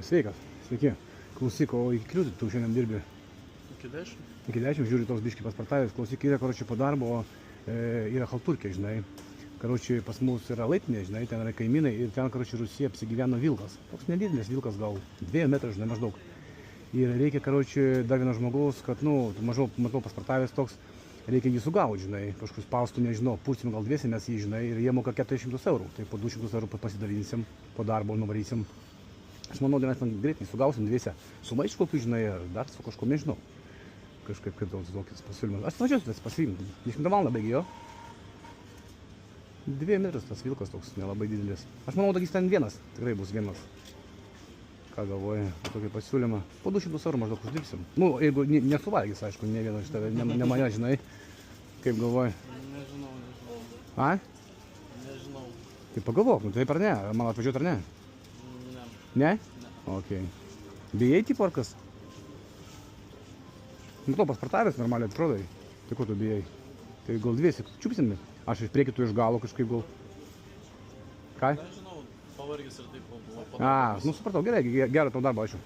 Sveikas, sveiki. Klausyk, o iki kliūtų tu šiandien dirbi? Iki 10. Iki 10, žiūri toks biški paspartavęs. Klausyk, yra, karočiui, po darbo, yra halturkė, žinai. Karočiui, pas mus yra laitinė, žinai, ten yra kaimynai ir ten, karočiui, Rusija apsigyveno vilkas. Toks nedidelis vilkas, gal 2 metrų, žinai, maždaug. Ir reikia, karočiui, dar vieno žmogaus, kad, mažau, matau, paspartavęs toks, reikia jį sugauti, žinai, kažkokius paustų, nežinau, pulsim gal dviesimės jį, žinai, ir jie moka 400 eurų. Tai po 200 eurų pasidalinsim, po darbo nuvarysim. Aš manau, mes ten greitai sugausim dviese. Su maišu kokiu, žinai, ar dar su kažko, nežinau. Kažkaip kaip toks pasiūlymas. Aš važiuosiu tas pasiimti. 10 valandą baigi jo. 2 metrus tas vilkas toks nelabai didelis. Aš manau, kad jis ten vienas. Tikrai bus vienas. Ką galvoji, tokį pasiūlymą. Po 200 eurų maždaug uždirbsim. Jeigu nesuvalgys, aišku, ne vieno iš tave, ne mane, žinai. Kaip galvoji? Nežinau. A? Nežinau. Tai pagalvok, taip ar ne? Man atvažiuoti ar ne? Ne. Ne? Ne. Okei. Bijai tipo ar kas? Matau, paspartavęs normaliai atrodai. Tai ko tu bijai? Tai gal dviesi čiupsime? Aš iš priekį tu iš galo kažkaip gal. Ką? Nežinau, pavargęs ir taip buvo. Supratau, gerai, gerą tau darbą, ačiū.